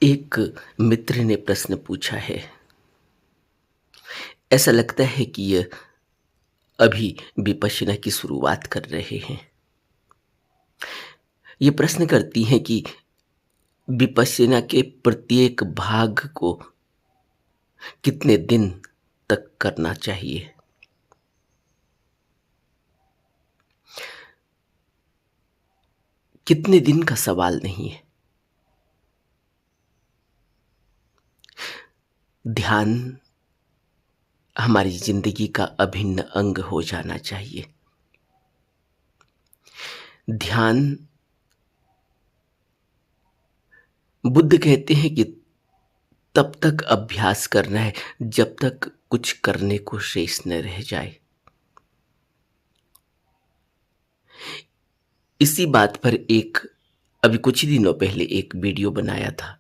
एक मित्र ने प्रश्न पूछा है। ऐसा लगता है कि यह अभी विपश्यना की शुरुआत कर रहे हैं। ये प्रश्न करती हैं कि विपश्यना के प्रत्येक भाग को कितने दिन तक करना चाहिए। कितने दिन का सवाल नहीं है। ध्यान हमारी जिंदगी का अभिन्न अंग हो जाना चाहिए। ध्यान, बुद्ध कहते हैं कि तब तक अभ्यास करना है जब तक कुछ करने को शेष न रह जाए। इसी बात पर अभी कुछ ही दिनों पहले एक वीडियो बनाया था।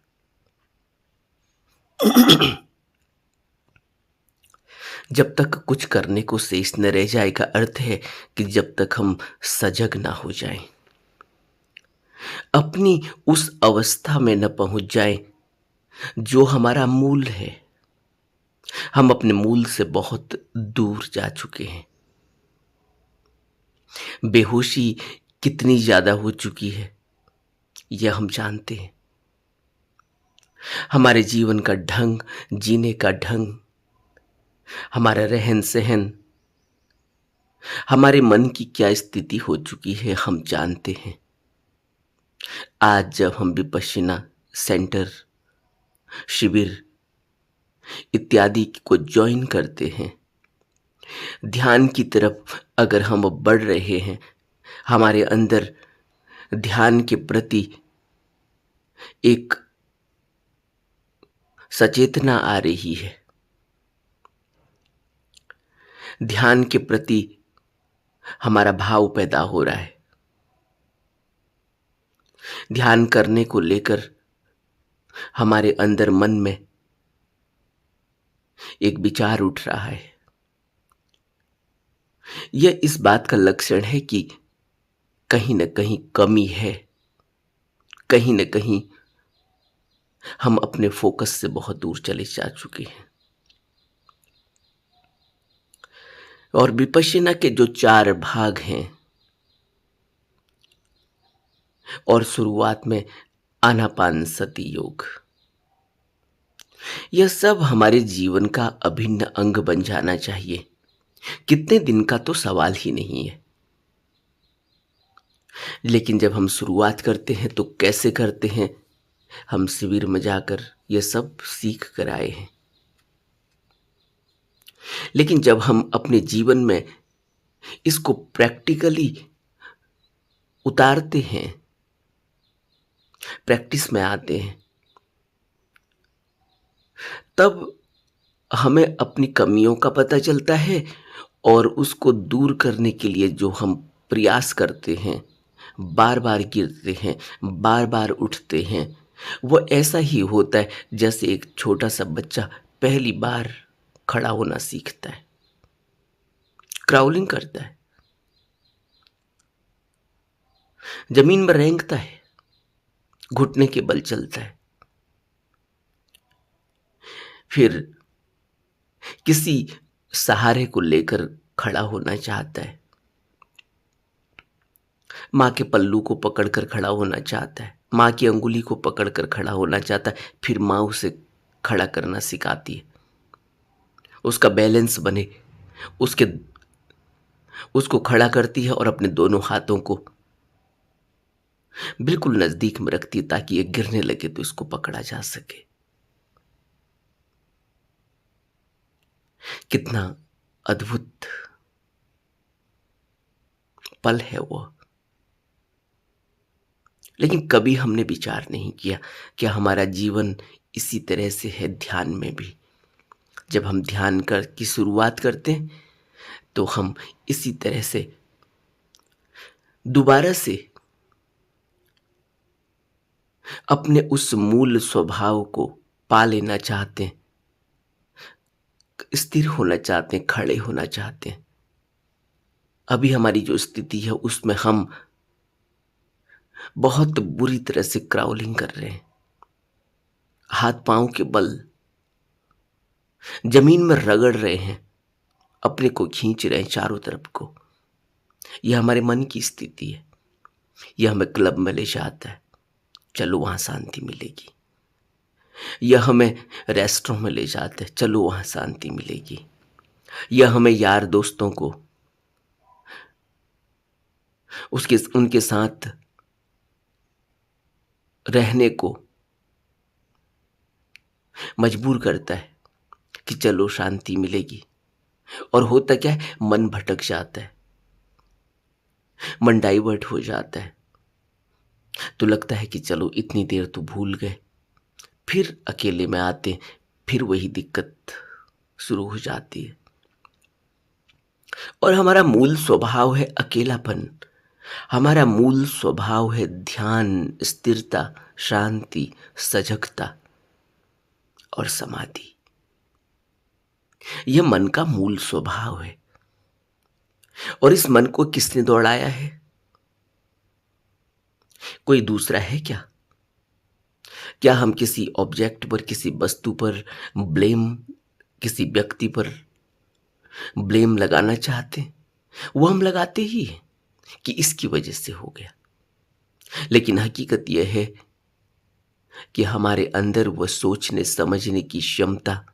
जब तक कुछ करने को शेष न रह जाए का अर्थ है कि जब तक हम सजग ना हो जाएं, अपनी उस अवस्था में न पहुंच जाएं जो हमारा मूल है। हम अपने मूल से बहुत दूर जा चुके हैं। बेहोशी कितनी ज्यादा हो चुकी है यह हम जानते हैं। हमारे जीवन का ढंग, जीने का ढंग, हमारा रहन सहन, हमारे मन की क्या स्थिति हो चुकी है हम जानते हैं। आज जब हम विपश्यना सेंटर, शिविर इत्यादि को ज्वाइन करते हैं, ध्यान की तरफ अगर हम बढ़ रहे हैं, हमारे अंदर ध्यान के प्रति एक सचेतना आ रही है। ध्यान के प्रति हमारा भाव पैदा हो रहा है। ध्यान करने को लेकर हमारे अंदर मन में एक विचार उठ रहा है। यह इस बात का लक्षण है कि कहीं न कहीं कमी है, कहीं न कहीं हम अपने फोकस से बहुत दूर चले जा चुके हैं। और विपश्यना के जो 4 भाग हैं और शुरुआत में आनापानसति योग, यह सब हमारे जीवन का अभिन्न अंग बन जाना चाहिए। कितने दिन का तो सवाल ही नहीं है। लेकिन जब हम शुरुआत करते हैं तो कैसे करते हैं? हम शिविर में जाकर यह सब सीख कर आए हैं। लेकिन जब हम अपने जीवन में इसको प्रैक्टिकली उतारते हैं, प्रैक्टिस में आते हैं, तब हमें अपनी कमियों का पता चलता है और उसको दूर करने के लिए जो हम प्रयास करते हैं, बार बार गिरते हैं, बार बार उठते हैं, वो ऐसा ही होता है जैसे एक छोटा सा बच्चा पहली बार खड़ा होना सीखता है, क्राउलिंग करता है, जमीन में रेंगता है, घुटने के बल चलता है, फिर किसी सहारे को लेकर खड़ा होना चाहता है, माँ के पल्लू को पकड़कर खड़ा होना चाहता है, माँ की अंगुली को पकड़कर खड़ा होना चाहता है, फिर माँ उसे खड़ा करना सिखाती है, उसका बैलेंस बने, उसको खड़ा करती है और अपने दोनों हाथों को बिल्कुल नजदीक में रखती है ताकि ये गिरने लगे तो इसको पकड़ा जा सके। कितना अद्भुत पल है वो। लेकिन कभी हमने विचार नहीं किया कि हमारा जीवन इसी तरह से है ध्यान में भी। जब हम ध्यान की शुरुआत करते हैं तो हम इसी तरह से दोबारा से अपने उस मूल स्वभाव को पा लेना चाहते हैं, स्थिर होना चाहते हैं, खड़े होना चाहते हैं। अभी हमारी जो स्थिति है उसमें हम बहुत बुरी तरह से क्राउलिंग कर रहे हैं। हाथ पांव के बल जमीन में रगड़ रहे हैं, अपने को खींच रहे हैं चारों तरफ को। यह हमारे मन की स्थिति है। यह हमें क्लब में ले जाता है, चलो वहां शांति मिलेगी। यह हमें रेस्टोरेंट में ले जाता है, चलो वहां शांति मिलेगी। यह हमें यार दोस्तों को उनके साथ रहने को मजबूर करता है कि चलो शांति मिलेगी। और होता क्या है, मन भटक जाता है, मन डाइवर्ट हो जाता है। तो लगता है कि चलो इतनी देर तो भूल गए, फिर अकेले में आते, फिर वही दिक्कत शुरू हो जाती है। और हमारा मूल स्वभाव है अकेलापन। हमारा मूल स्वभाव है ध्यान, स्थिरता, शांति, सजगता और समाधि। यह मन का मूल स्वभाव है। और इस मन को किसने दौड़ाया है? कोई दूसरा है क्या? क्या हम किसी ऑब्जेक्ट पर, किसी वस्तु पर ब्लेम, किसी व्यक्ति पर ब्लेम लगाना चाहते हैं? वो हम लगाते ही हैं कि इसकी वजह से हो गया। लेकिन हकीकत यह है कि हमारे अंदर वह सोचने समझने की क्षमता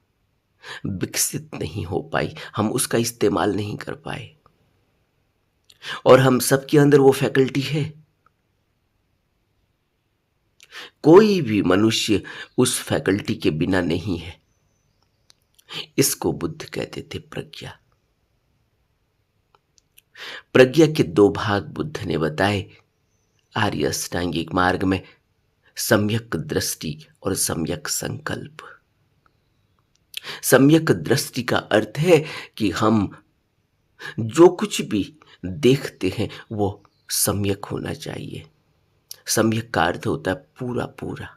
विकसित नहीं हो पाई, हम उसका इस्तेमाल नहीं कर पाए। और हम सबके अंदर वो फैकल्टी है। कोई भी मनुष्य उस फैकल्टी के बिना नहीं है। इसको बुद्ध कहते थे प्रज्ञा। प्रज्ञा के दो भाग बुद्ध ने बताए आर्य अष्टांगिक मार्ग में, सम्यक दृष्टि और सम्यक संकल्प। सम्यक दृष्टि का अर्थ है कि हम जो कुछ भी देखते हैं वो सम्यक होना चाहिए। सम्यक का अर्थ होता है पूरा पूरा।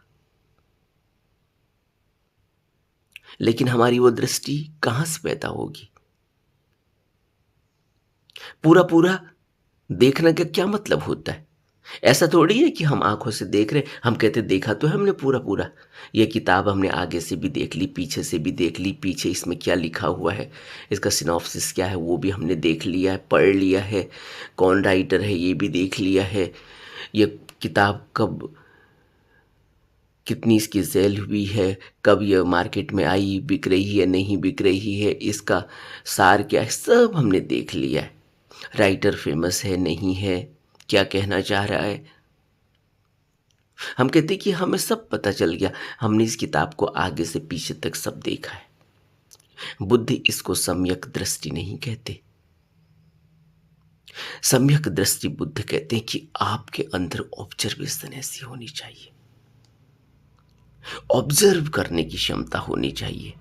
लेकिन हमारी वो दृष्टि कहां से पैदा होगी? पूरा पूरा देखने का क्या मतलब होता है? ऐसा थोड़ी है कि हम आंखों से देख रहे, हम कहते देखा तो है हमने पूरा पूरा। ये किताब हमने आगे से भी देख ली, पीछे से भी देख ली, पीछे इसमें क्या लिखा हुआ है, इसका सिनॉप्सिस क्या है वो भी हमने देख लिया है, पढ़ लिया है, कौन राइटर है ये भी देख लिया है, ये किताब कब, कितनी इसकी सेल हुई है, कब ये मार्केट में आई, बिक रही है नहीं बिक रही है, इसका सार क्या है, सब हमने देख लिया है। राइटर फेमस है नहीं है, क्या कहना चाह रहा है। हम कहते कि हमें सब पता चल गया, हमने इस किताब को आगे से पीछे तक सब देखा है। बुद्ध इसको सम्यक दृष्टि नहीं कहते। सम्यक दृष्टि बुद्ध कहते हैं कि आपके अंदर ऑब्जर्वेशन ऐसी होनी चाहिए, ऑब्जर्व करने की क्षमता होनी चाहिए।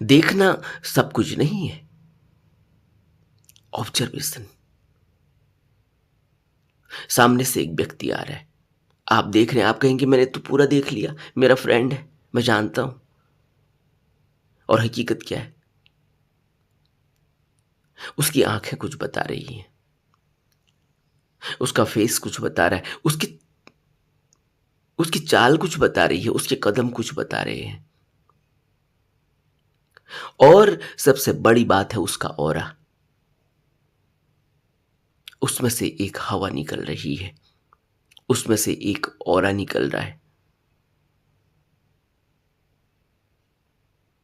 देखना सब कुछ नहीं है, ऑब्जर्वेशन। सामने से एक व्यक्ति आ रहा है, आप देख रहे हैं, आप कहेंगे मैंने तो पूरा देख लिया, मेरा फ्रेंड है, मैं जानता हूं। और हकीकत क्या है? उसकी आंखें कुछ बता रही हैं, उसका फेस कुछ बता रहा है, उसकी उसकी चाल कुछ बता रही है, उसके कदम कुछ बता रहे हैं। और सबसे बड़ी बात है उसका ऑरा। उसमें से एक हवा निकल रही है, उसमें से एक ऑरा निकल रहा है।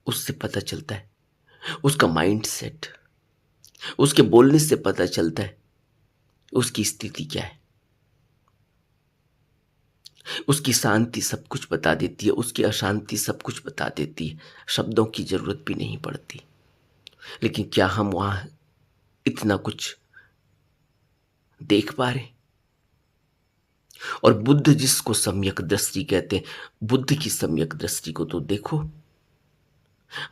उससे पता चलता है उसका माइंड सेट, उसके बोलने से पता चलता है उसकी स्थिति क्या है। उसकी शांति सब कुछ बता देती है, उसकी अशांति सब कुछ बता देती है, शब्दों की जरूरत भी नहीं पड़ती। लेकिन क्या हम वहां इतना कुछ देख पा रहे? और बुद्ध जिसको सम्यक दृष्टि कहते हैं, बुद्ध की सम्यक दृष्टि को तो देखो।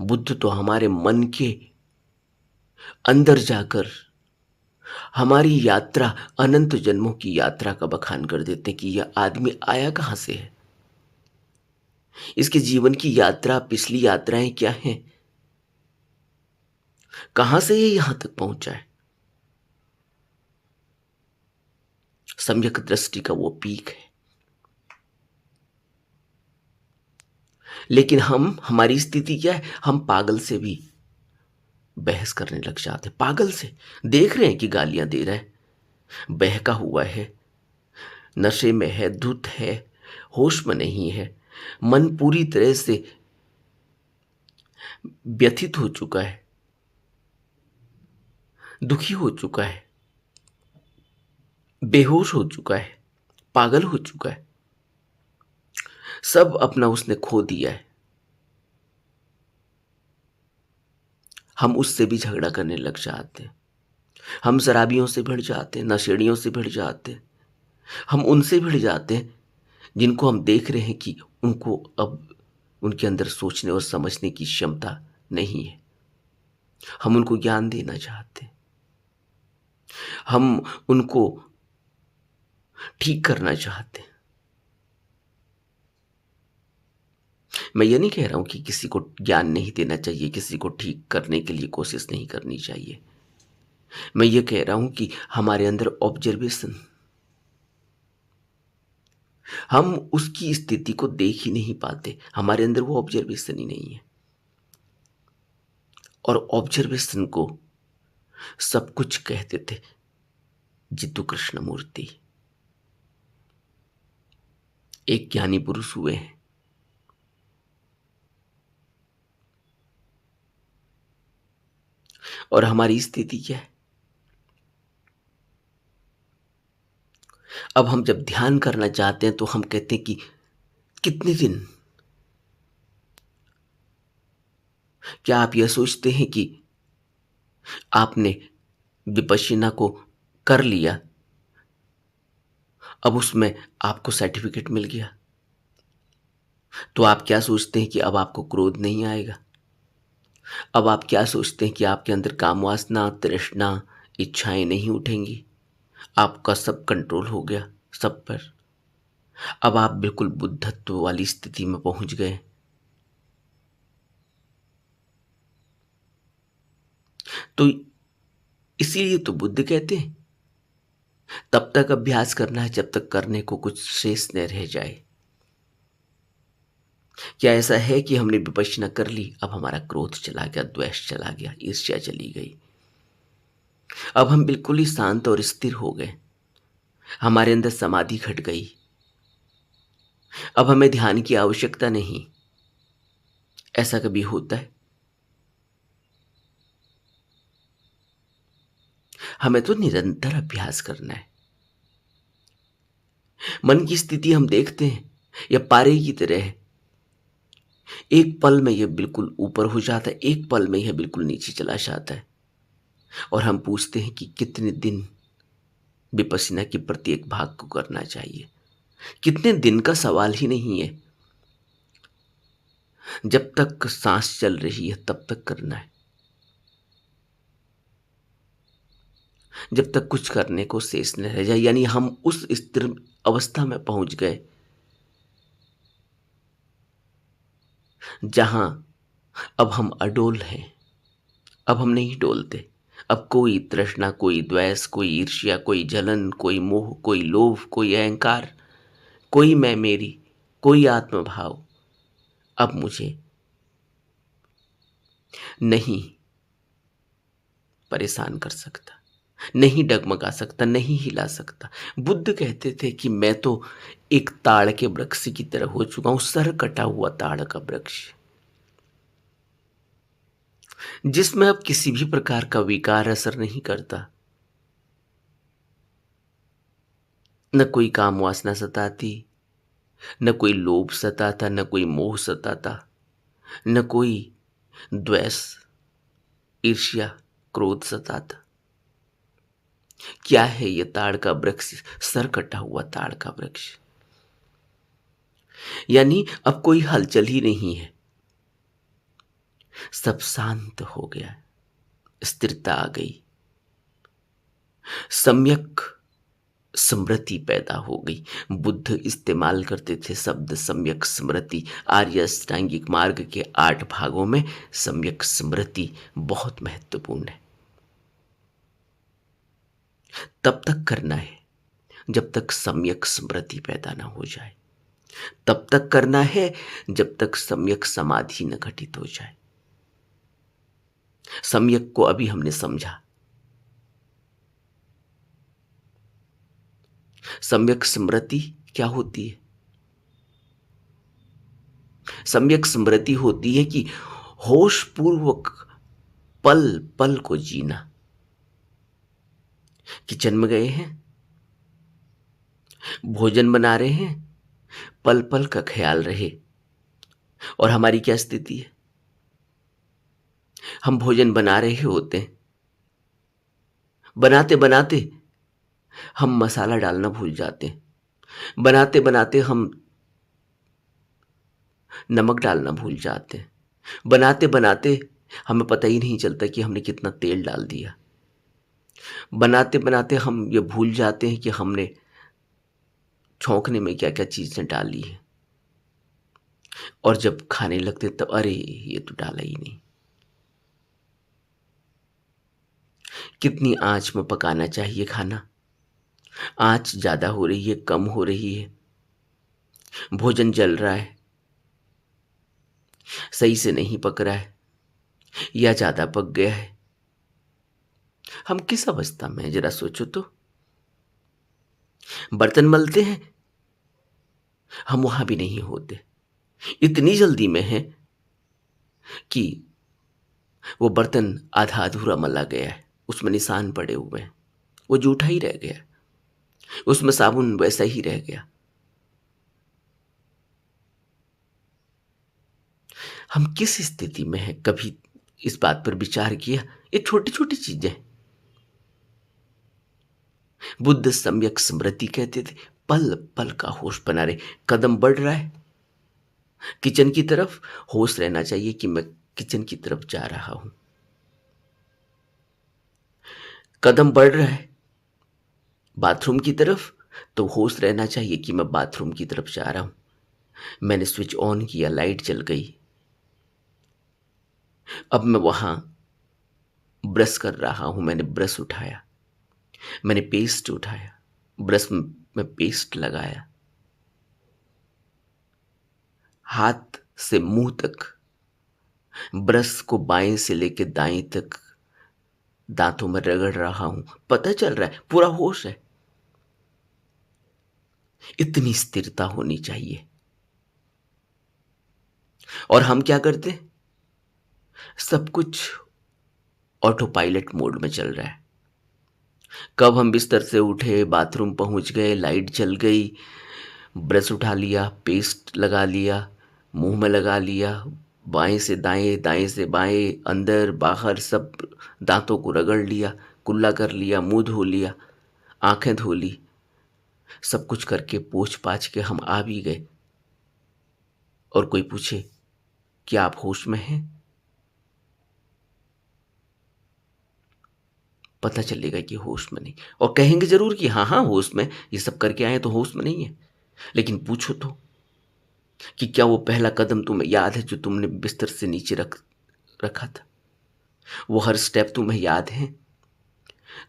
बुद्ध तो हमारे मन के अंदर जाकर हमारी यात्रा, अनंत जन्मों की यात्रा का बखान कर देते हैं कि यह आदमी आया कहां से है, इसके जीवन की यात्रा, पिछली यात्राएं क्या हैं, कहां से ये यहां तक पहुंचा है। सम्यक दृष्टि का वो पीक है। लेकिन हमारी स्थिति क्या है, हम पागल से भी बहस करने लग जाते हैं। पागल से देख रहे हैं कि गालियां दे रहा है, बहका हुआ है, नशे में है, धुत है, होश में नहीं है, मन पूरी तरह से व्यथित हो चुका है, दुखी हो चुका है, बेहोश हो चुका है, पागल हो चुका है, सब अपना उसने खो दिया है। हम उससे भी झगड़ा करने लग जाते हैं, हम शराबियों से भिड़ जाते हैं, नशेड़ियों से भिड़ जाते हैं, हम उनसे भिड़ जाते हैं जिनको हम देख रहे हैं कि उनको अब उनके अंदर सोचने और समझने की क्षमता नहीं है। हम उनको ज्ञान देना चाहते हैं, हम उनको ठीक करना चाहते हैं। मैं ये नहीं कह रहा हूं कि किसी को ज्ञान नहीं देना चाहिए, किसी को ठीक करने के लिए कोशिश नहीं करनी चाहिए। मैं ये कह रहा हूं कि हमारे अंदर ऑब्जर्वेशन, हम उसकी स्थिति को देख ही नहीं पाते, हमारे अंदर वो ऑब्जर्वेशन ही नहीं है। और ऑब्जर्वेशन को सब कुछ कहते थे जितु कृष्णमूर्ति। एक ज्ञानी पुरुष हुए हैं, और हमारी स्थिति क्या है? अब हम जब ध्यान करना चाहते हैं तो हम कहते हैं कि कितने दिन। क्या आप यह सोचते हैं कि आपने विपश्यना को कर लिया, अब उसमें आपको सर्टिफिकेट मिल गया, तो आप क्या सोचते हैं कि अब आपको क्रोध नहीं आएगा? अब आप क्या सोचते हैं कि आपके अंदर काम वासना, तृष्णा, इच्छाएं नहीं उठेंगी? आपका सब कंट्रोल हो गया सब पर। अब आप बिल्कुल बुद्धत्व वाली स्थिति में पहुंच गए। तो इसीलिए तो बुद्ध कहते हैं तब तक अभ्यास करना है जब तक करने को कुछ शेष न रह जाए। क्या ऐसा है कि हमने विपश्यना कर ली, अब हमारा क्रोध चला गया, द्वेष चला गया, ईर्ष्या चली गई, अब हम बिल्कुल ही शांत और स्थिर हो गए, हमारे अंदर समाधि घट गई, अब हमें ध्यान की आवश्यकता नहीं? ऐसा कभी होता है? हमें तो निरंतर अभ्यास करना है। मन की स्थिति हम देखते हैं या पारे की तरह है, एक पल में यह बिल्कुल ऊपर हो जाता है, एक पल में यह बिल्कुल नीचे चला जाता है, और हम पूछते हैं कि कितने दिन विपश्यना के प्रत्येक भाग को करना चाहिए। कितने दिन का सवाल ही नहीं है, जब तक सांस चल रही है तब तक करना है। जब तक कुछ करने को शेष न रह जाए, यानी हम उस स्थिर अवस्था में पहुंच गए जहां अब हम अडोल हैं, अब हम नहीं डोलते। अब कोई तृष्णा, कोई द्वेष, कोई ईर्ष्या, कोई जलन, कोई मोह, कोई लोभ, कोई अहंकार, कोई मैं मेरी, कोई आत्मभाव अब मुझे नहीं परेशान कर सकता, नहीं डगमगा सकता, नहीं हिला सकता। बुद्ध कहते थे कि मैं तो एक ताड़ के वृक्ष की तरह हो चुका हूं, सर कटा हुआ ताड़ का वृक्ष, जिसमें अब किसी भी प्रकार का विकार असर नहीं करता। न कोई काम वासना सताती, न कोई लोभ सताता, न कोई मोह सताता, न कोई द्वेष, ईर्ष्या, क्रोध सताता। क्या है ये ताड़ का वृक्ष? सर कटा हुआ ताड़ का वृक्ष। यानी अब कोई हलचल ही नहीं है, सब शांत हो गया, स्थिरता आ गई, सम्यक स्मृति पैदा हो गई। बुद्ध इस्तेमाल करते थे शब्द सम्यक स्मृति। आर्य अष्टांगिक मार्ग के 8 भागों में सम्यक स्मृति बहुत महत्वपूर्ण है। तब तक करना है जब तक सम्यक स्मृति पैदा ना हो जाए। तब तक करना है जब तक सम्यक समाधि न घटित हो जाए। सम्यक को अभी हमने समझा। सम्यक स्मृति क्या होती है? सम्यक स्मृति होती है कि होश पूर्वक पल पल को जीना। किचन में गए हैं, भोजन बना रहे हैं, पल पल का ख्याल रहे। और हमारी क्या स्थिति है? हम भोजन बना रहे होते हैं, बनाते बनाते हम मसाला डालना भूल जाते हैं, बनाते बनाते हम नमक डालना भूल जाते हैं, बनाते बनाते हमें पता ही नहीं चलता कि हमने कितना तेल डाल दिया। बनाते बनाते हम ये भूल जाते हैं कि हमने छौंकने में क्या क्या चीजें डाली है। और जब खाने लगते तब अरे ये तो डाला ही नहीं। कितनी आंच में पकाना चाहिए खाना? आंच ज्यादा हो रही है, कम हो रही है, भोजन जल रहा है, सही से नहीं पक रहा है, या ज्यादा पक गया है। हम किस अवस्था में हैं जरा सोचो तो। बर्तन मलते हैं, हम वहां भी नहीं होते, इतनी जल्दी में है कि वो बर्तन आधा अधूरा मला गया है, उसमें निशान पड़े हुए हैं, वो जूठा ही रह गया, उसमें साबुन वैसा ही रह गया। हम किस स्थिति में हैं, कभी इस बात पर विचार किया? ये छोटी छोटी चीजें। बुद्ध सम्यक स्मृति कहते थे, पल पल का होश बना रहे। कदम बढ़ रहा है किचन की तरफ, होश रहना चाहिए कि मैं किचन की तरफ जा रहा हूं। कदम बढ़ रहा है बाथरूम की तरफ, तो होश रहना चाहिए कि मैं बाथरूम की तरफ जा रहा हूं। मैंने स्विच ऑन किया, लाइट जल गई, अब मैं वहां ब्रश कर रहा हूं, मैंने ब्रश उठाया, मैंने पेस्ट उठाया, ब्रश में पेस्ट लगाया, हाथ से मुंह तक, ब्रश को बाएं से लेकर दाएं तक दांतों में रगड़ रहा हूं, पता चल रहा है, पूरा होश है। इतनी स्थिरता होनी चाहिए। और हम क्या करते? सब कुछ ऑटो पायलट मोड में चल रहा है। कब हम बिस्तर से उठे, बाथरूम पहुंच गए, लाइट जल गई, ब्रश उठा लिया, पेस्ट लगा लिया, मुंह में लगा लिया, बाएं से दाएं, दाएं से बाएं, अंदर बाहर सब दांतों को रगड़ लिया, कुल्ला कर लिया, मुंह धो लिया, आंखें धो ली, सब कुछ करके पोंछ पाछ के हम आ भी गए। और कोई पूछे कि आप होश में हैं? पता चलेगा कि होश में नहीं। और कहेंगे जरूर कि हाँ हाँ होश में, ये सब करके आए तो होश में नहीं है। लेकिन पूछो तो कि क्या वो पहला कदम तुम्हें याद है जो तुमने बिस्तर से नीचे रखा था? वो हर स्टेप तुम्हें याद है?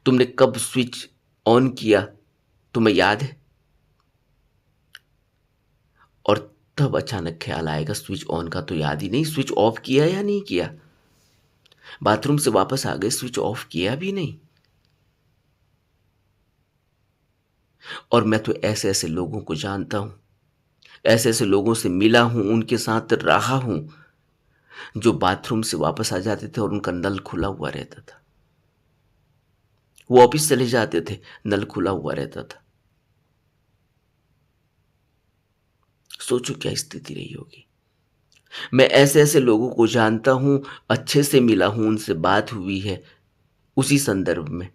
तुमने कब स्विच ऑन किया तुम्हें याद है? और तब अचानक ख्याल आएगा स्विच ऑन का तो याद ही नहीं, स्विच ऑफ किया या नहीं किया? बाथरूम से वापस आ गए, स्विच ऑफ किया भी नहीं। और मैं तो ऐसे ऐसे लोगों को जानता हूं, ऐसे ऐसे लोगों से मिला हूं, उनके साथ रहा हूं, जो बाथरूम से वापस आ जाते थे और उनका नल खुला हुआ रहता था। वो ऑफिस चले जाते थे, नल खुला हुआ रहता था। सोचो क्या स्थिति रही होगी। मैं ऐसे ऐसे लोगों को जानता हूं, अच्छे से मिला हूं, उनसे बात हुई है उसी संदर्भ में,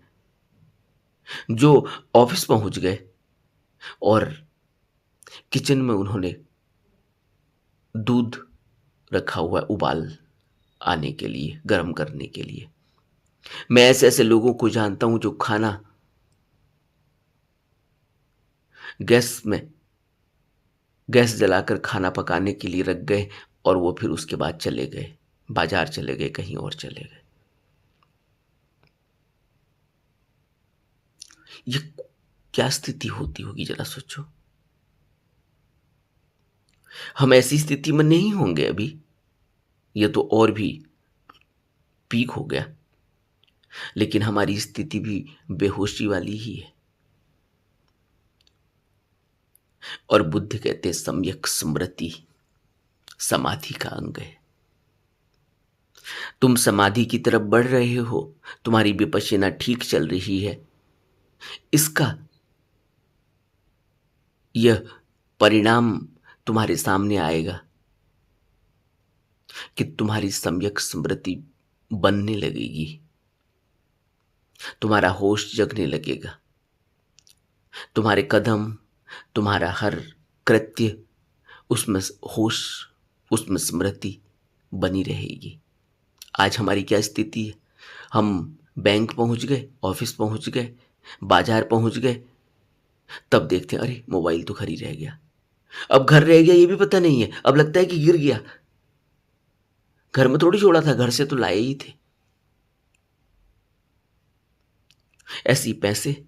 जो ऑफिस पहुंच गए और किचन में उन्होंने दूध रखा हुआ है उबाल आने के लिए, गर्म करने के लिए। मैं ऐसे ऐसे लोगों को जानता हूं जो खाना गैस में गैस जलाकर खाना पकाने के लिए रख गए और वो फिर उसके बाद चले गए, बाजार चले गए, कहीं और चले गए। ये क्या स्थिति होती होगी जरा सोचो। हम ऐसी स्थिति में नहीं होंगे अभी, ये तो और भी पीक हो गया, लेकिन हमारी स्थिति भी बेहोशी वाली ही है। और बुद्ध कहते हैं सम्यक स्मृति समाधि का अंग है। तुम समाधि की तरफ बढ़ रहे हो, तुम्हारी विपश्यना ठीक चल रही है, इसका यह परिणाम तुम्हारे सामने आएगा कि तुम्हारी सम्यक स्मृति बनने लगेगी, तुम्हारा होश जगने लगेगा, तुम्हारे कदम, तुम्हारा हर कृत्य उसमें होश, उसमें स्मृति बनी रहेगी। आज हमारी क्या स्थिति है? हम बैंक पहुंच गए, ऑफिस पहुंच गए, बाजार पहुंच गए, तब देखते हैं अरे मोबाइल तो घर ही रह गया। अब घर रह गया ये भी पता नहीं है, अब लगता है कि गिर गया। घर में थोड़ी छोड़ा था, घर से तो लाए ही थे। ऐसे ही पैसे,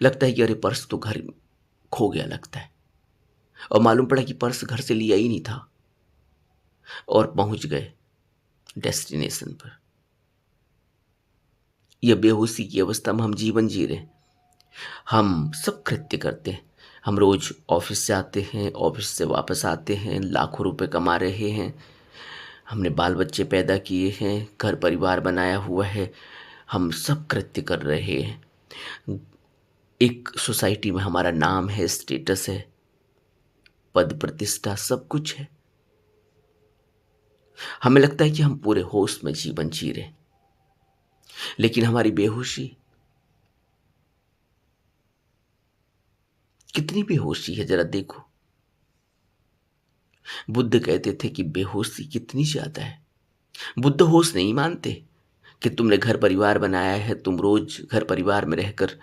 लगता है कि अरे पर्स तो घर खो गया लगता है, और मालूम पड़ा कि पर्स घर से लिया ही नहीं था, और पहुंच गए डेस्टिनेशन पर। यह बेहोशी की अवस्था में हम जीवन जी रहे हैं। हम सब कृत्य करते हैं, हम रोज ऑफिस से आते हैं, ऑफिस से वापस आते हैं, लाखों रुपए कमा रहे हैं, हमने बाल बच्चे पैदा किए हैं, घर परिवार बनाया हुआ है, हम सब कृत्य कर रहे हैं। एक सोसाइटी में हमारा नाम है, स्टेटस है, पद प्रतिष्ठा, सब कुछ है। हमें लगता है कि हम पूरे होश में जीवन जी रहे हैं, लेकिन हमारी बेहोशी, कितनी बेहोशी है जरा देखो। बुद्ध कहते थे कि बेहोशी कितनी ज्यादा है। बुद्ध होश नहीं मानते कि तुमने घर परिवार बनाया है, तुम रोज घर परिवार में रहकर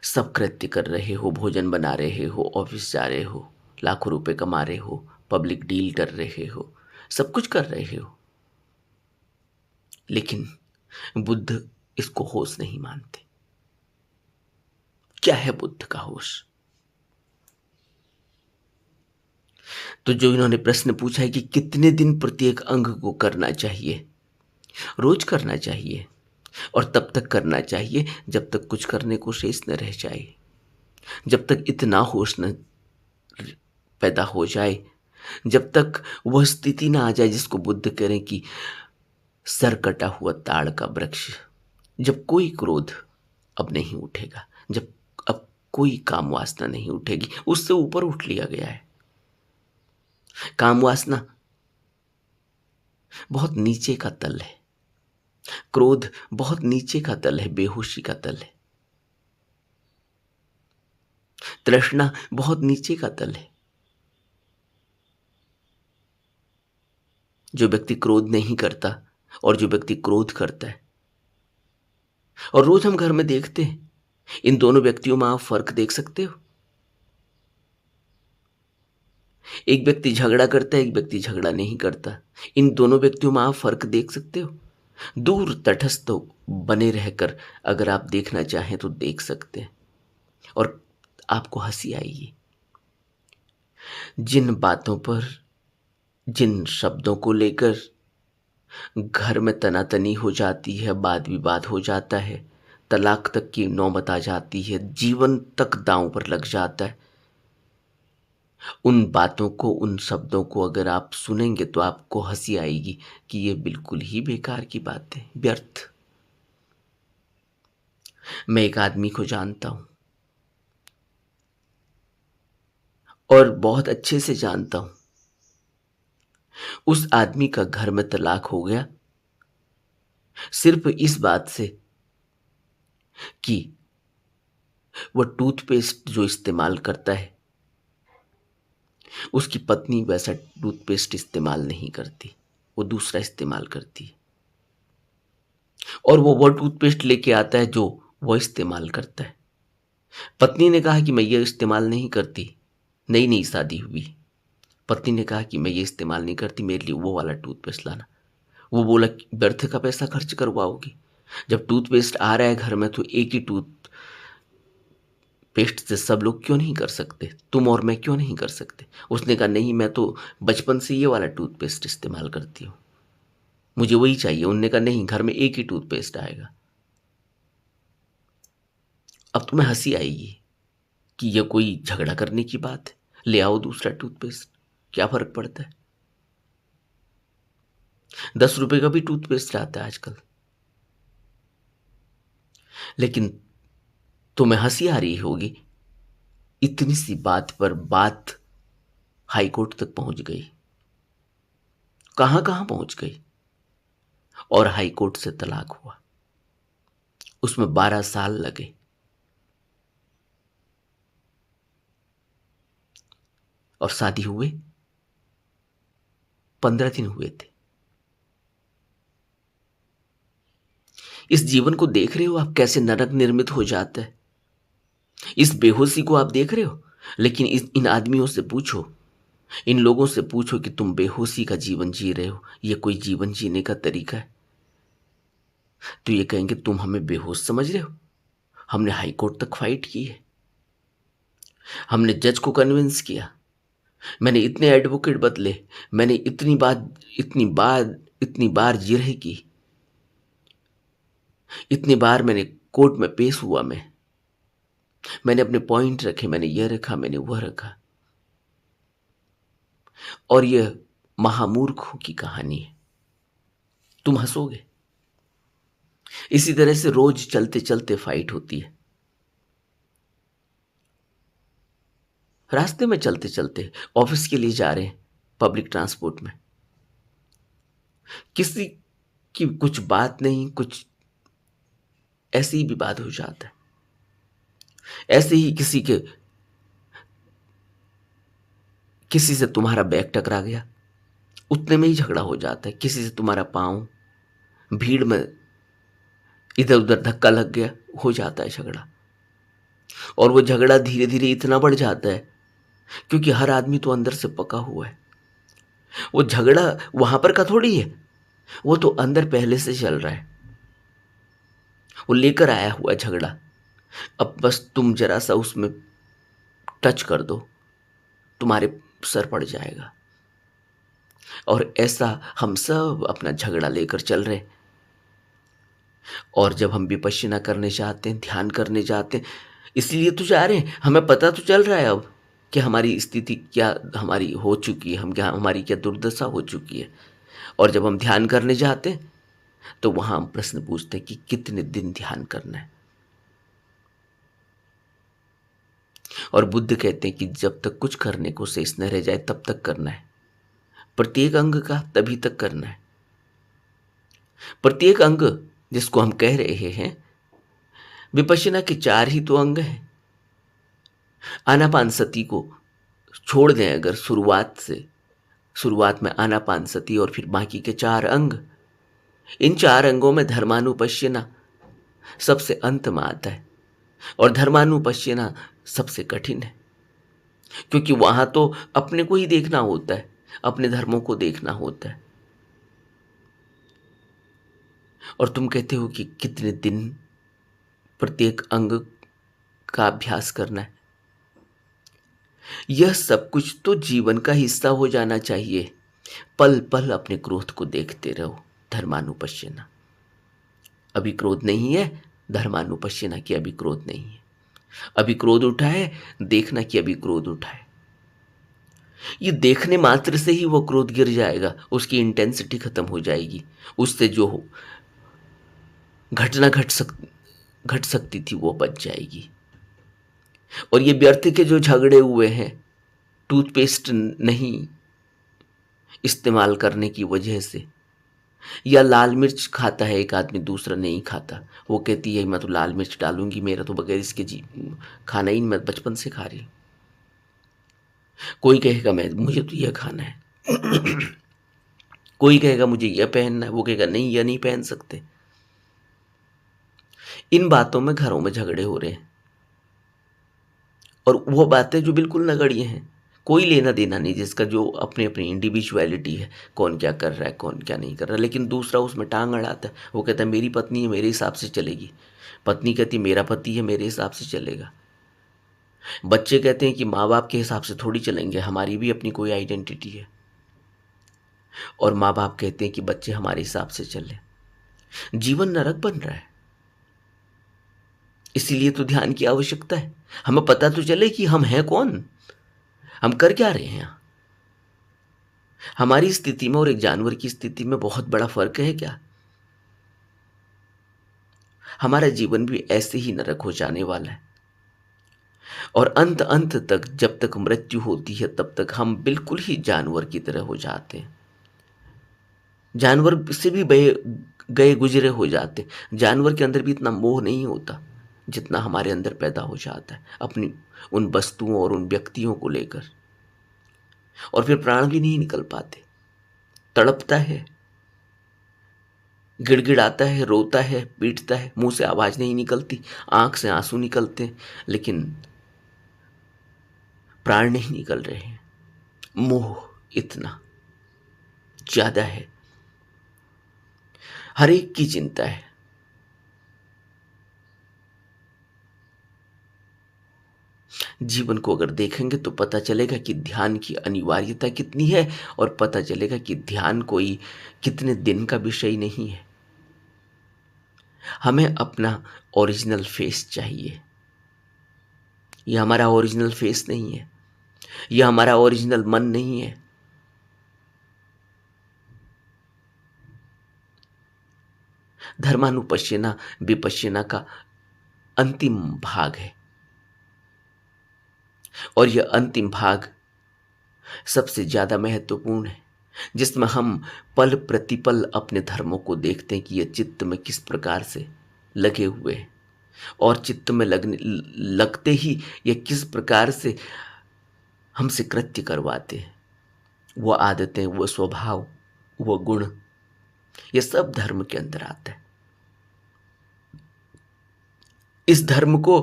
सब कृत्य कर रहे हो, भोजन बना रहे हो, ऑफिस जा रहे हो, लाखों रुपए कमा रहे हो, पब्लिक डील कर रहे हो, सब कुछ कर रहे हो, लेकिन बुद्ध इसको होश नहीं मानते। क्या है बुद्ध का होश? तो जो इन्होंने प्रश्न पूछा है कि कितने दिन प्रत्येक अंग को करना चाहिए, रोज करना चाहिए, और तब तक करना चाहिए जब तक कुछ करने को शेष न रह जाए, जब तक इतना होश न पैदा हो जाए, जब तक वह स्थिति ना आ जाए जिसको बुद्ध कह रहे हैं कि सर कटा हुआ ताड़ का वृक्ष, जब कोई क्रोध अब नहीं उठेगा, जब अब कोई काम वासना नहीं उठेगी, उससे ऊपर उठ लिया गया है। काम वासना बहुत नीचे का तल है, क्रोध बहुत नीचे का तल है, बेहोशी का तल है, तृष्णा बहुत नीचे का तल है। जो व्यक्ति क्रोध नहीं करता और जो व्यक्ति क्रोध करता है, और रोज हम घर में देखते हैं, इन दोनों व्यक्तियों में आप फर्क देख सकते हो। एक व्यक्ति झगड़ा करता है, एक व्यक्ति झगड़ा नहीं करता, इन दोनों व्यक्तियों में आप फर्क देख सकते हो। दूर तटस्थ तो बने रहकर अगर आप देखना चाहें तो देख सकते हैं, और आपको हंसी आएगी। जिन बातों पर, जिन शब्दों को लेकर घर में तनातनी हो जाती है, वाद विवाद हो जाता है, तलाक तक की नौबत आ जाती है, जीवन तक दांव पर लग जाता है, उन बातों को, उन शब्दों को अगर आप सुनेंगे तो आपको हंसी आएगी कि ये बिल्कुल ही बेकार की बात है, व्यर्थ। मैं एक आदमी को जानता हूं, और बहुत अच्छे से जानता हूं। उस आदमी का घर में तलाक हो गया सिर्फ इस बात से कि वह टूथपेस्ट जो इस्तेमाल करता है, उसकी पत्नी वैसा टूथपेस्ट इस्तेमाल नहीं करती, वो दूसरा इस्तेमाल करती है, और वो टूथपेस्ट लेके आता है जो वो इस्तेमाल करता है। पत्नी ने कहा कि मैं ये इस्तेमाल नहीं करती, नई नई शादी हुई, पत्नी ने कहा कि मैं ये इस्तेमाल नहीं करती, मेरे लिए वो वाला टूथपेस्ट लाना। वो बोला कि व्यर्थ का पैसा खर्च करवाओगी, जब टूथपेस्ट आ रहा है घर में तो एक ही पेस्ट से सब लोग क्यों नहीं कर सकते, तुम और मैं क्यों नहीं कर सकते? उसने कहा नहीं, मैं तो बचपन से ये वाला टूथपेस्ट इस्तेमाल करती हूँ, मुझे वही चाहिए। उनने कहा नहीं, घर में एक ही टूथपेस्ट आएगा। अब तुम्हें हंसी आएगी कि यह कोई झगड़ा करने की बात है, ले आओ दूसरा टूथपेस्ट, क्या फर्क पड़ता है? 10 रुपए का भी टूथपेस्ट आता है आजकल। लेकिन तुम्हें हंसी आ रही होगी, इतनी सी बात पर बात हाईकोर्ट तक पहुंच गई, कहां कहां पहुंच गई, और हाईकोर्ट से तलाक हुआ। उसमें 12 साल लगे, और शादी हुए 15 दिन हुए थे। इस जीवन को देख रहे हो आप कैसे नरक निर्मित हो जाता है? इस बेहोशी को आप देख रहे हो? लेकिन इन आदमियों से पूछो, इन लोगों से पूछो कि तुम बेहोशी का जीवन जी रहे हो, ये कोई जीवन जीने का तरीका है? तो ये कहेंगे तुम हमें बेहोश समझ रहे हो। हमने हाई कोर्ट तक फाइट की है, हमने जज को कन्विंस किया, मैंने इतने एडवोकेट बदले, मैंने इतनी बार जिरह की, इतनी बार मैंने कोर्ट में पेश हुआ, मैंने अपने पॉइंट रखे, मैंने यह रखा, मैंने वह रखा। और यह महामूर्खों की कहानी है। तुम हंसोगे। इसी तरह से रोज चलते चलते फाइट होती है। रास्ते में चलते चलते ऑफिस के लिए जा रहे हैं, पब्लिक ट्रांसपोर्ट में, किसी की कुछ बात नहीं, कुछ ऐसे ही विवाद हो जाता है। ऐसे ही किसी से तुम्हारा बैग टकरा गया, उतने में ही झगड़ा हो जाता है। किसी से तुम्हारा पांव भीड़ में इधर उधर धक्का लग गया, हो जाता है झगड़ा। और वो झगड़ा धीरे धीरे इतना बढ़ जाता है, क्योंकि हर आदमी तो अंदर से पका हुआ है। वो झगड़ा वहां पर का थोड़ी है, वो तो अंदर पहले से चल रहा है, वो लेकर आया हुआ झगड़ा। अब बस तुम जरा सा उसमें टच कर दो, तुम्हारे सर पड़ जाएगा। और ऐसा हम सब अपना झगड़ा लेकर चल रहे। और जब हम विपश्यना करने जाते हैं, ध्यान करने जाते हैं, इसलिए तो जा रहे हैं, हमें पता तो चल रहा है अब कि हमारी स्थिति क्या हमारी हो चुकी है, हमारी क्या दुर्दशा हो चुकी है। और जब हम ध्यान करने जाते हैं तो वहां हम प्रश्न पूछते हैं कि कितने दिन ध्यान करना है। और बुद्ध कहते हैं कि जब तक कुछ करने को शेष न रह जाए तब तक करना है, प्रत्येक अंग का तभी तक करना है। प्रत्येक अंग जिसको हम कह रहे हैं, विपश्यना के 4 ही तो अंग हैं। आनापानसती को छोड़ दें अगर शुरुआत में आनापानसती और फिर बाकी के 4 अंग, इन 4 अंगों में धर्मानुपश्यना सबसे अंत में आता है। और धर्मानुपश्यना सबसे कठिन है, क्योंकि वहां तो अपने को ही देखना होता है, अपने धर्मों को देखना होता है। और तुम कहते हो कि कितने दिन प्रत्येक अंग का अभ्यास करना है। यह सब कुछ तो जीवन का हिस्सा हो जाना चाहिए। पल पल अपने क्रोध को देखते रहो, धर्मानुपश्यना। अभी क्रोध नहीं है, धर्मानुपश्यना की अभी क्रोध नहीं है। अभी क्रोध उठा है, देखना कि अभी क्रोध उठा है। ये देखने मात्र से ही वो क्रोध गिर जाएगा, उसकी इंटेंसिटी खत्म हो जाएगी, उससे जो घटना घट सकती थी वो बच जाएगी। और ये व्यर्थ के जो झगड़े हुए हैं, टूथपेस्ट नहीं इस्तेमाल करने की वजह से, या लाल मिर्च खाता है एक आदमी, दूसरा नहीं खाता, वो कहती है मैं तो लाल मिर्च डालूंगी, मेरा तो बगैर इसके खाना ही मैं बचपन से खा रही हूं। कोई कहेगा मुझे तो यह खाना है, कोई कहेगा मुझे यह पहनना है, वो कहेगा नहीं यह नहीं पहन सकते। इन बातों में घरों में झगड़े हो रहे हैं, और वो बातें जो बिल्कुल नगण्य हैं, कोई लेना देना नहीं, जिसका जो अपनी अपनी इंडिविजुअलिटी है, कौन क्या कर रहा है कौन क्या नहीं कर रहा है। लेकिन दूसरा उसमें टांग अड़ाता है, वो कहता है मेरी पत्नी है मेरे हिसाब से चलेगी, पत्नी कहती मेरा पति है मेरे हिसाब से चलेगा। बच्चे कहते हैं कि माँ बाप के हिसाब से थोड़ी चलेंगे, हमारी भी अपनी कोई आइडेंटिटी है। और माँ बाप कहते हैं कि बच्चे हमारे हिसाब से चले। जीवन नरक बन रहा है। इसीलिए तो ध्यान की आवश्यकता है। हमें पता तो चले कि हम हैं कौन, हम कर क्या रहे हैं यहाँ। हमारी स्थिति में और एक जानवर की स्थिति में बहुत बड़ा फर्क है क्या? हमारा जीवन भी ऐसे ही नरक हो जाने वाला है। और अंत अंत तक, जब तक मृत्यु होती है, तब तक हम बिल्कुल ही जानवर की तरह हो जाते हैं। जानवर से भी बहे गए गुजरे हो जाते। जानवर के अंदर भी इतना मोह नहीं होता जितना हमारे अंदर पैदा हो जाता है अपनी उन वस्तुओं और उन व्यक्तियों को लेकर। और फिर प्राण भी नहीं निकल पाते। तड़पता है, गिड़गिड़ाता है, रोता है, पीटता है, मुंह से आवाज नहीं निकलती, आंख से आंसू निकलते हैं, लेकिन प्राण नहीं निकल रहे हैं। मोह इतना ज्यादा है, हर एक की चिंता है। जीवन को अगर देखेंगे तो पता चलेगा कि ध्यान की अनिवार्यता कितनी है, और पता चलेगा कि ध्यान कोई कितने दिन का विषय नहीं है। हमें अपना ओरिजिनल फेस चाहिए। यह हमारा ओरिजिनल फेस नहीं है, यह हमारा ओरिजिनल मन नहीं है। धर्मानुपश्यना विपश्यना का अंतिम भाग है, और यह अंतिम भाग सबसे ज्यादा महत्वपूर्ण है, जिसमें हम पल प्रतिपल अपने धर्मों को देखते हैं कि यह चित्त में किस प्रकार से लगे हुए हैं, और चित्त में लगते ही यह किस प्रकार से हमसे कृत्य करवाते हैं। वह आदतें, वह स्वभाव, वह गुण, यह सब धर्म के अंदर आता है। इस धर्म को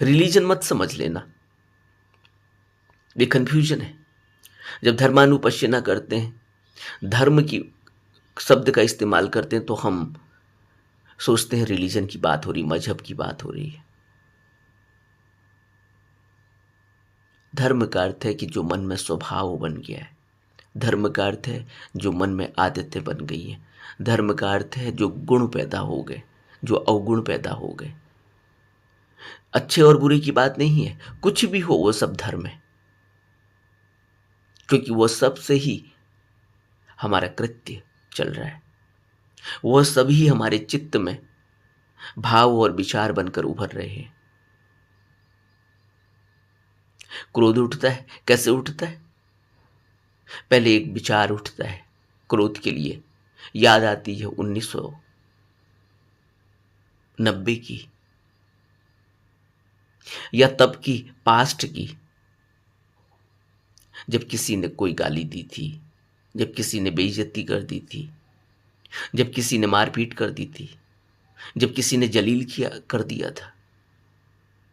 रिलीजन मत समझ लेना, ये कंफ्यूजन है। जब धर्मानुपश्यना करते हैं, धर्म की शब्द का इस्तेमाल करते हैं, तो हम सोचते हैं रिलीजन की बात हो रही, मजहब की बात हो रही है। धर्म का अर्थ है कि जो मन में स्वभाव बन गया है। धर्म का अर्थ है जो मन में आदतें बन गई हैं। धर्म का अर्थ है जो गुण पैदा हो गए, जो अवगुण पैदा हो गए। अच्छे और बुरे की बात नहीं है, कुछ भी हो वो सब धर्म है, क्योंकि वो सब से ही हमारा कृत्य चल रहा है। वह सभी हमारे चित्त में भाव और विचार बनकर उभर रहे हैं। क्रोध उठता है, कैसे उठता है? पहले एक विचार उठता है क्रोध के लिए, याद आती है 1990 की, या तब की, पास्ट की, जब किसी ने कोई गाली दी थी, जब किसी ने बेइज्जती कर दी थी, जब किसी ने मारपीट कर दी थी, जब किसी ने जलील किया कर दिया था,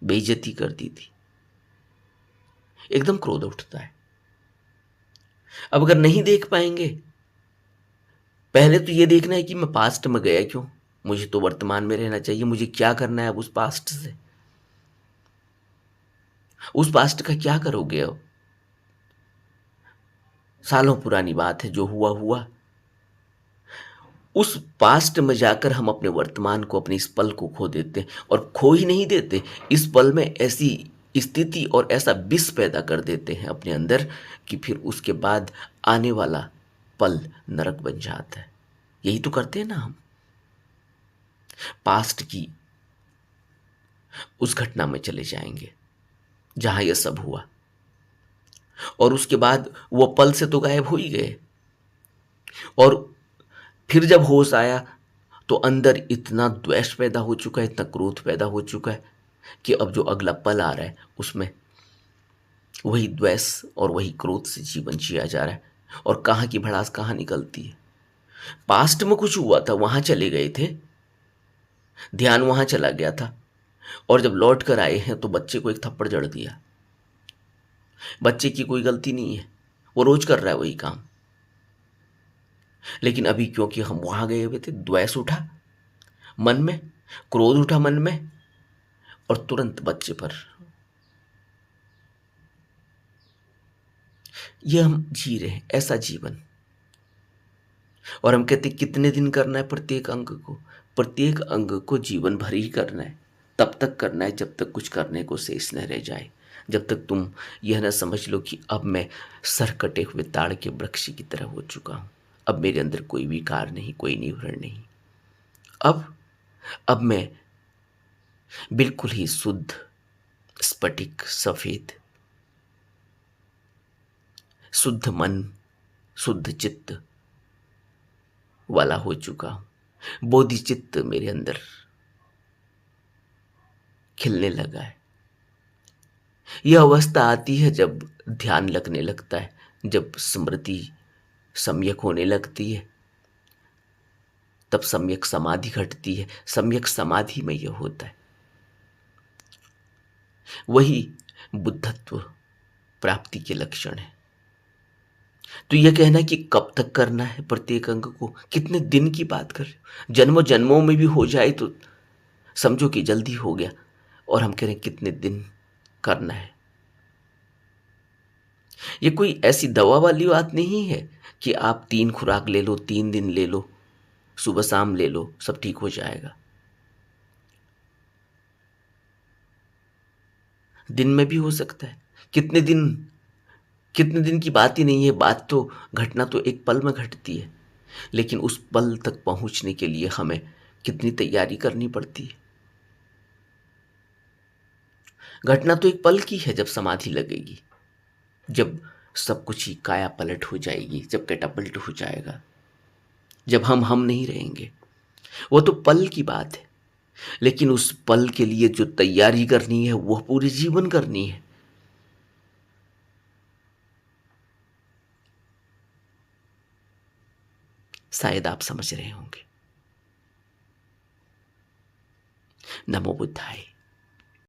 बेइज्जती कर दी थी, एकदम क्रोध उठता है। अब अगर नहीं देख पाएंगे, पहले तो ये देखना है कि मैं पास्ट में गया क्यों, मुझे तो वर्तमान में रहना चाहिए। मुझे क्या करना है अब उस पास्ट से? उस पास्ट का क्या करोगे? अब सालों पुरानी बात है, जो हुआ हुआ। उस पास्ट में जाकर हम अपने वर्तमान को, अपने इस पल को खो देते हैं, और खो ही नहीं देते, इस पल में ऐसी स्थिति और ऐसा विष पैदा कर देते हैं अपने अंदर कि फिर उसके बाद आने वाला पल नरक बन जाता है। यही तो करते हैं ना हम। पास्ट की उस घटना में चले जाएंगे जहां यह सब हुआ, और उसके बाद वो पल से तो गायब हो ही गए, और फिर जब होश आया तो अंदर इतना द्वेष पैदा हो चुका है, इतना क्रोध पैदा हो चुका है कि अब जो अगला पल आ रहा है उसमें वही द्वेष और वही क्रोध से जीवन जिया जा रहा है। और कहाँ की भड़ास कहाँ निकलती है। पास्ट में कुछ हुआ था, वहां चले गए थे, ध्यान वहां चला गया था, और जब लौट कर आए हैं तो बच्चे को एक थप्पड़ जड़ दिया। बच्चे की कोई गलती नहीं है, वो रोज कर रहा है वही काम, लेकिन अभी क्योंकि हम वहां गए हुए थे, द्वेष उठा मन में, क्रोध उठा मन में, और तुरंत बच्चे पर ये हम जी रहे हैं ऐसा जीवन। और हम कहते हैं कितने दिन करना है प्रत्येक अंग को? प्रत्येक अंग को जीवन भर ही करना है। तब तक करना है जब तक कुछ करने को शेष न रह जाए। जब तक तुम यह ना समझ लो कि अब मैं सर कटे हुए ताड़ के वृक्ष की तरह हो चुका हूं। अब मेरे अंदर कोई विकार नहीं, कोई निवरण नहीं। अब अब मैं बिल्कुल ही शुद्ध, स्फटिक, सफेद, शुद्ध मन, शुद्ध चित्त वाला हो चुका हूं। बोधि चित्त मेरे अंदर खिलने लगा है। यह अवस्था आती है जब ध्यान लगने लगता है, जब स्मृति सम्यक होने लगती है, तब सम्यक समाधि घटती है। सम्यक समाधि में यह होता है। वही बुद्धत्व प्राप्ति के लक्षण है। तो यह कहना कि कब तक करना है प्रत्येक अंग को, कितने दिन की बात कर रहे हो? जन्मों जन्मों में भी हो जाए तो समझो कि जल्दी हो गया, और हम कह रहे हैं कितने दिन करना है। ये कोई ऐसी दवा वाली बात नहीं है कि आप 3 खुराक ले लो, 3 दिन ले लो, सुबह शाम ले लो, सब ठीक हो जाएगा। दिन में भी हो सकता है। कितने दिन, कितने दिन की बात ही नहीं है। बात तो, घटना तो एक पल में घटती है, लेकिन उस पल तक पहुंचने के लिए हमें कितनी तैयारी करनी पड़ती है। घटना तो एक पल की है जब समाधि लगेगी, जब सब कुछ ही काया पलट हो जाएगी, जब कैटापल्ट हो जाएगा, जब हम नहीं रहेंगे। वो तो पल की बात है, लेकिन उस पल के लिए जो तैयारी करनी है वह पूरे जीवन करनी है। शायद आप समझ रहे होंगे। नमो बुद्धाय।